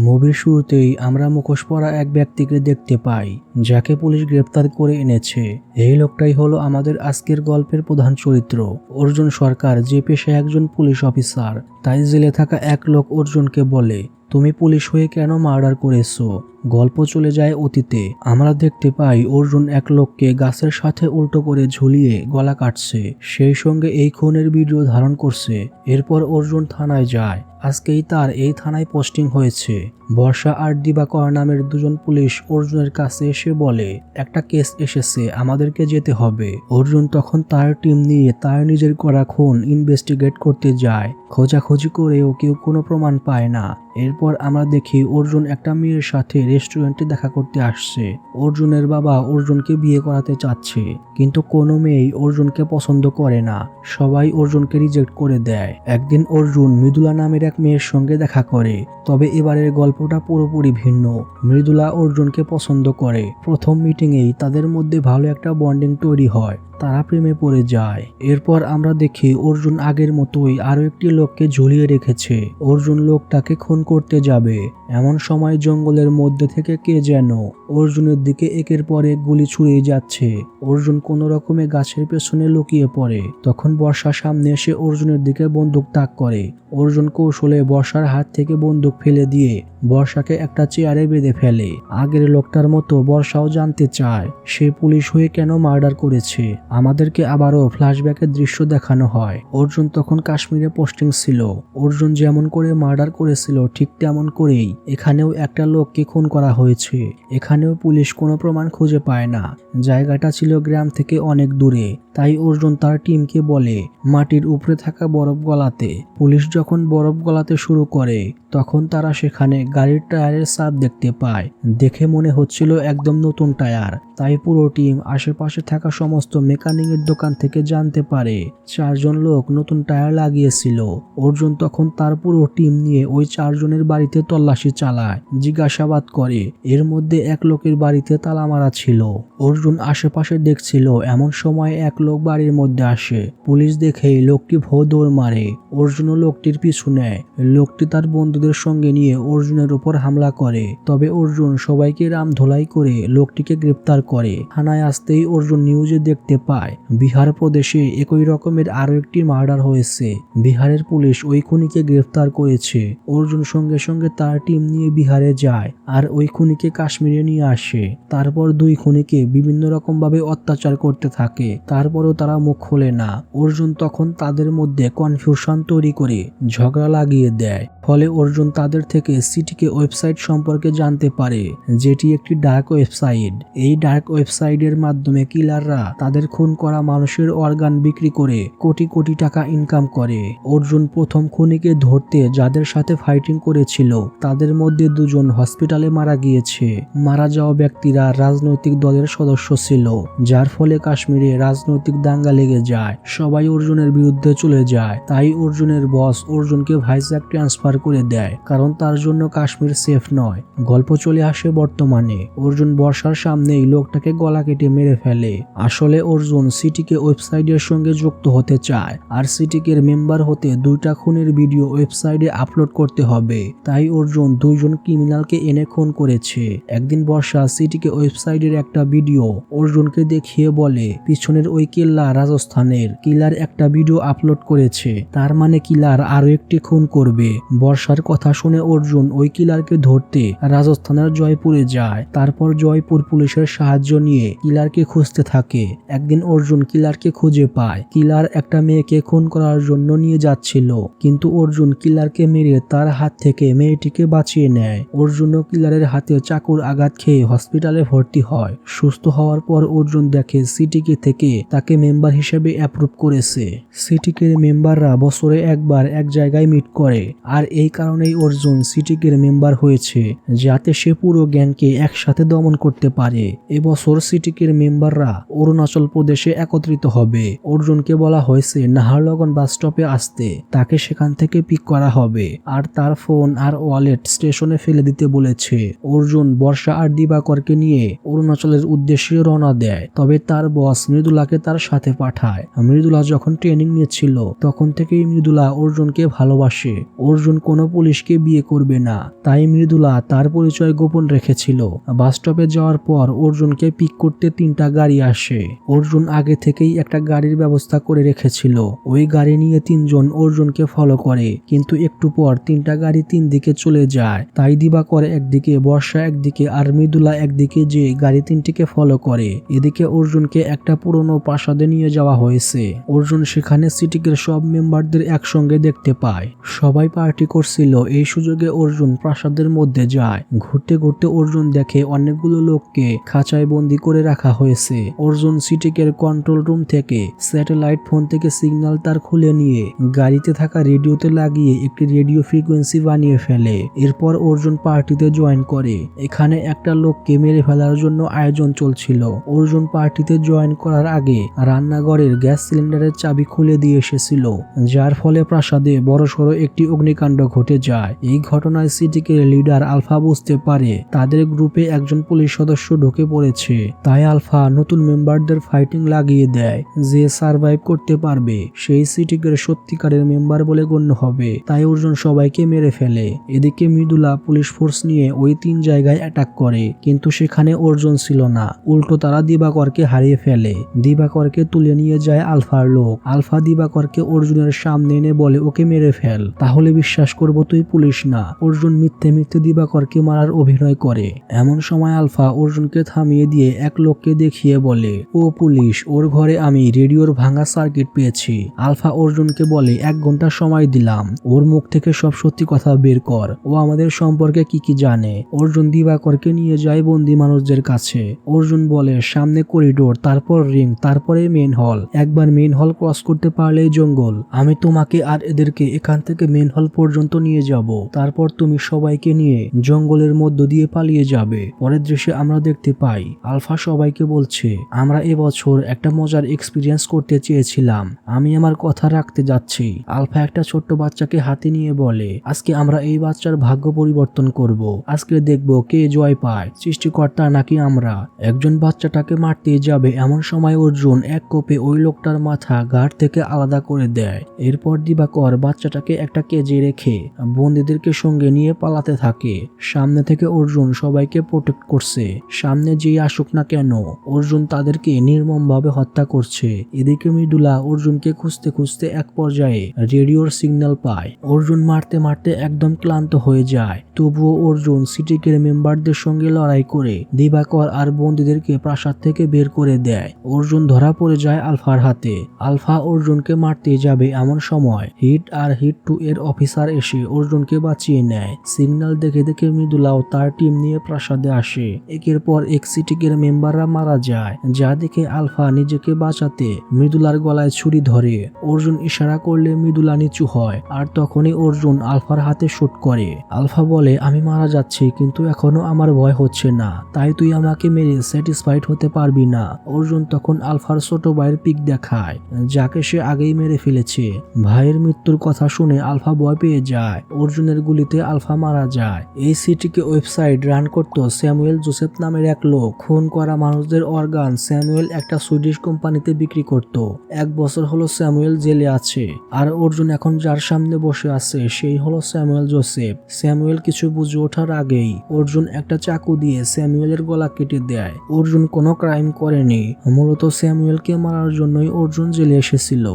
মুভির শুরুতেই আমরা মুখোশ পরা এক ব্যক্তিকে দেখতে পাই, যাকে পুলিশ গ্রেপ্তার করে এনেছে। এই লোকটাই হলো আমাদের আজকের গল্পের প্রধান চরিত্র অর্জুন সরকার, যে পেশায় একজন পুলিশ অফিসার। তাই জেলে থাকা এক লোক অর্জুনকে বলে, তুমি পুলিশ হয়ে কেন মার্ডার করেছো? গল্প চলে যায় অতীতে। আমরা দেখতে পাই অর্জুন এক লোককে গাছের সাথে উল্টো করে ঝুলিয়ে গলা কাটছে, সেই সঙ্গে এই খুনের ভিডিও ধারণ করছে। এরপর অর্জুন থানায় যায়। আজকেই তার এই থানায় পোস্টিং হয়েছে। বর্ষা আর দিবাকর নামের দুজন পুলিশ অর্জুনের কাছে এসে বলে, একটা কেস এসেছে, আমাদেরকে যেতে হবে। অর্জুন তখন তার টিম নিয়ে তার নিজের করা খুন ইনভেস্টিগেট করতে যায়। খোঁজাখুঁজি করেও কেউ কোনো প্রমাণ পায় না। এরপর আমরা দেখি অর্জুন একটা মেয়ের সাথে রেস্টুরেন্টে দেখা করতে আসছে। অর্জুনের বাবা অর্জুনকে বিয়ে করাতে চাচ্ছে, কিন্তু কোনো মেয়েই অর্জুনকে পছন্দ করে না। সবাই অর্জুনকে রিজেক্ট করে দেয়। একদিন অর্জুন মৃদুলা নামের এক মেয়ের সঙ্গে দেখা করে, তবে এবারের গল্পটা পুরোপুরি ভিন্ন। মৃদুলা অর্জুনকে পছন্দ করে। প্রথম মিটিংয়েই তাদের মধ্যে ভালো একটা বন্ডিং তৈরি হয়, তারা প্রেমে পড়ে যায়। এরপর আমরা দেখি অর্জুন আগের মতোই আরো একটি লোককে ঝুলিয়ে রেখেছে। অর্জুন লোকটাকে খুন করতে যাবে, এমন সময় জঙ্গলের মধ্যে থেকে কে যেন অর্জুনের দিকে একের পর এক গুলি ছুড়ে যাচ্ছে। অর্জুন কোনো রকমে গাছের পেছনে লুকিয়ে পড়ে। তখন বর্ষা সামনে এসে অর্জুনের দিকে বন্দুক তাক করে। অর্জুন কৌশলে বর্ষার হাত থেকে বন্দুক ফেলে দিয়ে বর্ষাকে একটা চেয়ারে বেঁধে ফেলে। আগের লোকটার মতো বর্ষাও জানতে চায় সে পুলিশ হয়ে কেন মার্ডার করেছে। আমাদেরকে আবারও ফ্ল্যাশব্যাকের দৃশ্য দেখানো হয়। অর্জুন তখন কাশ্মীরে পোস্টিং ছিল। অর্জুন যেমন করে মার্ডার করেছিল ঠিক তেমন করেই এখানেও একটা লোককে খুন করা হয়েছে। এখানেও পুলিশ কোনো প্রমাণ খুঁজে পায় না। জায়গাটা ছিল গ্রাম থেকে অনেক দূরে। তাই অর্জুন তার টিমকে বলে মাটির উপরে থাকা বরফ গলাতে। পুলিশ যখন বরফ গলাতে শুরু করে তখন তারা সেখানে গাড়ির টায়ারের ছাপ দেখতে পায়। দেখে মনে হচ্ছিল একদম নতুন টায়ার। তাই পুরো টিম আশেপাশে থাকা সমস্ত মেকানিকের দোকান থেকে জানতে পারে 4 জন লোক নতুন টায়ার লাগিয়েছিল। অর্জুন তখন তার পুরো টিম নিয়ে ওই 4 জনের বাড়িতে তল্লাশি চালায়, জিজ্ঞাসাবাদ করে। এর মধ্যে এক লোকের বাড়িতে তালা মারা ছিল। অর্জুন আশেপাশে দেখছিল, এমন সময় এক লোক বাড়ির মধ্যে আসে। পুলিশ দেখেই লোকটি ভো দৌড় মারে। অর্জুনও লোকটির পিছু নেয়। লোকটি তার বন্ধুদের সঙ্গে নিয়ে অর্জুনের উপর হামলা করে। তবে অর্জুন সবাইকে রামধোলাই করে লোকটিকে গ্রেপ্তার করে। থানায় আসতেই অর্জুন নিউজে দেখতে পায় বিহার প্রদেশে একই রকমের আরো একটি মার্ডার হয়েছে। বিহারের পুলিশ ওই খুনিকে গ্রেফতার করেছে। অর্জুন সঙ্গে সঙ্গে তার টিম নিয়ে বিহারে যায় আর ওই খুনিকে কাশ্মীরে নিয়ে আসে। তারপর দুই খুনিকে বিভিন্ন রকম ভাবে অত্যাচার করতে থাকে। তারপরও তারা মুখ খোলে না। অর্জুন তখন তাদের মধ্যে কনফিউশন তৈরি করে ঝগড়া লাগিয়ে দেয়। ফলে অর্জুন তাদের থেকে সিটিকে ওয়েবসাইট সম্পর্কে জানতে পারে, যেটি একটি ডার্ক ওয়েবসাইট। এই ডার্ক ওয়েবসাইটের মাধ্যমে কিলাররা তাদের খুন করা মানুষের অর্গান বিক্রি করে কোটি কোটি টাকা ইনকাম করে। অর্জুন প্রথম খুনিকে ধরতে যাদের সাথে ফাইটিং করেছিল তাদের মধ্যে 2 জন হসপিটালে মারা গিয়েছে। মারা যাওয়া ব্যক্তিরা রাজনৈতিক দলের সদস্য ছিল, যার ফলে কাশ্মীরে রাজনৈতিক দাঙ্গা লেগে যায়। সবাই অর্জুনের বিরুদ্ধে চলে যায়। তাই অর্জুনের বস অর্জুনকে ভাইজ্যাক ট্রান্সফার করে দেয়, কারণ তার জন্য কাশ্মীর সেফ নয়। গল্প চলে আসে বর্তমানে। অর্জুন বর্ষার সামনেই লোকটাকে গলা কেটে মেরে ফেলে। আসলে অর্জুন সিটিকে ওয়েবসাইটের সঙ্গে যুক্ত হতে চায়, আর সিটিকের মেম্বার হতে 2টা খুনের ভিডিও ওয়েবসাইটে আপলোড করতে হবে। তাই অর্জুন 2 জন ক্রিমিনালকে এনে খুন করেছে। একদিন বর্ষা সিটিকে ওয়েবসাইটের একটা ভিডিও অর্জুনকে দেখিয়ে বলে, পিছনের ওই কিল্লা রাজস্থানের। কিলার একটা ভিডিও আপলোড করেছে, তার মানে কিলার আরো একটি খুন করবে। বর্ষার কথা শুনে অর্জুন ওই কিলারকে ধরতে রাজস্থানের জয়পুরে যায়। তারপর জয়পুর পুলিশের সাহায্য নিয়ে কিলারকে খুঁজতে থাকে। একদিন অর্জুন কিলারকে খুঁজে পায়। কিলার একটা মেয়েকে খুন করার জন্য নিয়ে যাচ্ছিল, কিন্তু অর্জুন কিলারকে মেরে তার হাত থেকে মেয়েটিকে বাঁচিয়ে নেয়। অর্জুনও কিলারের হাতে চাকুর আঘাত খেয়ে হসপিটালে ভর্তি হয়। সুস্থ হওয়ার পর অর্জুন দেখে সিটিকে থেকে তাকে মেম্বার হিসেবে অ্যাপ্রুভ করেছে। সিটিকের মেম্বাররা বছরে একবার এক জায়গায় মিট করে, আর এই কারণেই অর্জুন সিটিকের মেম্বার হয়েছে, যাতে সে পুরো গ্যাংকে একসাথে দমন করতে পারে। এবছর সিটিকের মেম্বাররা অরুণাচল প্রদেশে একত্রিত হবে। অর্জুনকে বলা হয়েছে নাহারলগন বাস স্টপে আসতে, তাকে সেখান থেকে পিক করা হবে, আর তার ফোন আর ওয়ালেট স্টেশনে ফেলে দিতে বলেছে। অর্জুন বর্ষা আর দিবাকরকে নিয়ে অরুণাচলের উদ্দেশ্যে রওনা দেয়। তবে তার বস মৃদুলাকে তার সাথে পাঠায়। মৃদুলা যখন ট্রেনিং নিচ্ছিল তখন থেকেই মৃদুলা অর্জুনকে ভালোবাসে। অর্জুন কোনো পুলিশকে বিয়ে করবে না, তাই মৃদুলা তার পরিচয় গোপন রেখেছিল। বাস স্টপে যাওয়ার পর অর্জুনকে পিক করতে 3টা গাড়ি আসে। অর্জুন আগে থেকেই একটা গাড়ির ব্যবস্থা করে রেখেছিল। ওই গাড়ি নিয়ে 3 জন অর্জুনকে ফলো করে, কিন্তু একটু পর 3টা গাড়ি 3 দিকে চলে যায়। তাই দিবাকর একদিকে, বর্ষা একদিকে আর মৃদুলা একদিকে যে গাড়ি 3টিকে ফলো করে। এদিকে অর্জুনকে একটা পুরনো প্রাসাদে নিয়ে যাওয়া হয়েছে। অর্জুন সেখানে সিটিকের সব মেম্বারদের একসঙ্গে দেখতে পায়। সবাই পার্টি করছিল। এই সুযোগে অর্জুন প্রাসাদের মধ্যে যায়। ঘুরতে ঘুরতে অর্জুন দেখে অনেকগুলো লোককে খাঁচায় বন্দি করে রাখা হয়েছে। অর্জুন সিটিকের কন্ট্রোল রুম থেকে স্যাটেলাইট ফোন থেকে সিগন্যাল তার খুলে নিয়ে গাড়িতে থাকা রেডিওতে লাগিয়ে একটি রেডিও ফ্রিকোয়েন্সি বানিয়ে ফেলে। এরপর অর্জুন পার্টিতে জয়েন করে। এখানে একটা লোককে মেরে ফেলার জন্য আয়োজন চলছিল। অর্জুন পার্টিতে জয়েন করার আগে রান্নাঘরের গ্যাস সিলিন্ডারের চাবি খুলে দিয়ে এসেছিল, যার ফলে প্রাসাদে বড়সড় একটি অগ্নিকাণ্ড ঘটে যায়। এই ঘটনায় সিটিকের লিডার আলফা বুঝতে পারে তাদের গ্রুপে একজন পুলিশ সদস্য ঢুকে পড়েছে। তাই আলফা নতুন মেম্বারদের ফাইটিং লাগিয়ে দেয়। যে সার্ভাইভ করতে পারবে সেই সিটিকের সত্যিকারের মেম্বার বলে গণ্য হবে। তাই অর্জুন সবাইকে মেরে ফেলে। এদিকে মৃদুলা পুলিশ ফোর্স নিয়ে ওই 3 জায়গায় অ্যাটাক করে, কিন্তু সেখানে অর্জুন ছিল না। উল্টো তারা দিবাকরকে হারিয়ে ফেলে। দিবাকরকে তুলে নিয়ে যায় আলফার লোক। আলফা দিবাকরকে অর্জুনের সামনে এনে বলে, ওকে মেরে ফেল, তাহলে বিশ্বাস করব তুই পুলিশ না। অর্জুন মিথ্যে মিথ্যে দিবাকরকে মারার অভিনয় করে। এমন সময় আলফা অর্জুনকে থামিয়ে দিয়ে এক লোককে দেখিয়ে বলে, ও পুলিশ, ওর ঘরে আমি রেডিওর ভাঙা সার্কিট পেয়েছি। আলফা অর্জুনকে বলে, 1 ঘন্টা সময় দিলাম, ওর মুখ থেকে সব সত্যি কথা বের কর। ও আমাদের সম্পর্কে কি কি জানে। অর্জুন দিবাকরকে নিয়ে যায় বন্দি মানুষদের কাছে। অর্জুন বলে, সামনে করিডোর, তারপর রিং, তারপরে মেন হল। একবার মেন হল ক্রস করতে পারলেই জঙ্গল। আমি তোমাকে আর এদেরকে এখান থেকে মেন হল পর্যন্ত নিয়ে যাব। তারপর তুমি সবাইকে নিয়ে জঙ্গলের মধ্য দিয়ে পালিয়ে যাবে। পরের দৃশ্যে আমরা দেখতে পাই আলফা সবাইকে বলছে, আমরা এবছর একটা মজার এক্সপিরিয়েন্স করতে চেয়েছিলাম, আমি আমার কথা রাখতে যাচ্ছি। আলফা একটা ছোট্ট বাচ্চাকে হাতে নিয়ে বলে, আজকে আমরা এই বাচ্চার ভাগ্য পরিবর্তন করব। আজকে দেখব কে জয় পায়, সৃষ্টিকর্তা নাকি আমরা। একজন বাচ্চাটাকে মারতে যাবে, এমন সময় অর্জুন এক কোপে ওই লোকটার মাথা ঘাড় থেকে আলাদা করে দেয়। এরপর দিবাকর বাচ্চাটাকে একটা কেজে রেখে বন্দীদেরকে সঙ্গে নিয়ে পালাতে থাকে। সামনে থেকে অর্জুন সবাইকে প্রোটেক্ট করছে। সামনে যেই আসুক না কেন অর্জুন তাদেরকে নির্মমভাবে হত্যা করছে। এদিকে মৃদুলা অর্জুনকে খুঁজতে খুঁজতে এক পর্যায়ে রেডিওর সিগন্যাল পায়। অর্জুন মারতে মারতে একদম ক্লান্ত হয়ে যায়। তবুও অর্জুন সিটিকের মেম্বারদের সঙ্গে লড়াই করে দিবাকর আর বন্দীদেরকে প্রাসাদ থেকে বের করে দেয়। অর্জুন ধরা পড়ে যায় আলফার হাতে। আলফা অর্জুনকে মারতে যাবে, এমন সময় হিট আর হিট 2 এর অফিসার এসে অর্জুনকে বাঁচিয়ে নেয়। সিগন্যাল দেখে দেখে মৃদুলাও তার টিম নিয়ে প্রাসাদে আসে। একের পর এক সিটিকের মেম্বাররা মারা যায়, যা দেখে আলফা নিজেকে বাঁচাতে মৃদুলার গলায় ছুরি ধরে। অর্জুন ইশারা করলে মৃদুলা নিচু হয়, আর তখনই অর্জুন আলফার হাতে শুট করে। আলফা বলে, আমি মারা যাচ্ছি, কিন্তু এখনো আমার ভয় হচ্ছে না, তাই তুই আমাকে মেরে স্যাটিসফাইড হতে পারবি না। অর্জুন তখন আলফার ছোট ভাইয়ের পিক দেখায়, যাকে সে আগেই মেরে ফেলেছে। ভাইয়ের মৃত্যুর কথা শুনে আলফা ভয় পেয়ে যায়। অর্জুনের গুলিতে আলফা মারা যায়। এই সিটিকে ওয়েবসাইট রান করত স্যামুয়েল জোসেফ নামের এক লোক। খুন করা মানুষদের অর্গান স্যামুয়েল একটা সুইডিশ কোম্পানিতে বিক্রি করত। 1 বছর হলো স্যামুয়েল জেলে আছে, আর অর্জুন এখন যার সামনে বসে আছে সেই হলো স্যামুয়েল জোসেফ। স্যামুয়েল কিছু বুঝে ওঠার আগেই অর্জুন একটা চাকু দিয়ে স্যামুয়েলের গলা কেটে দেয়। অর্জুন কোনো ক্রাইম করেনি, মূলত স্যামুয়েলকে মারার জন্যই অর্জুন জেলে এসেছিল।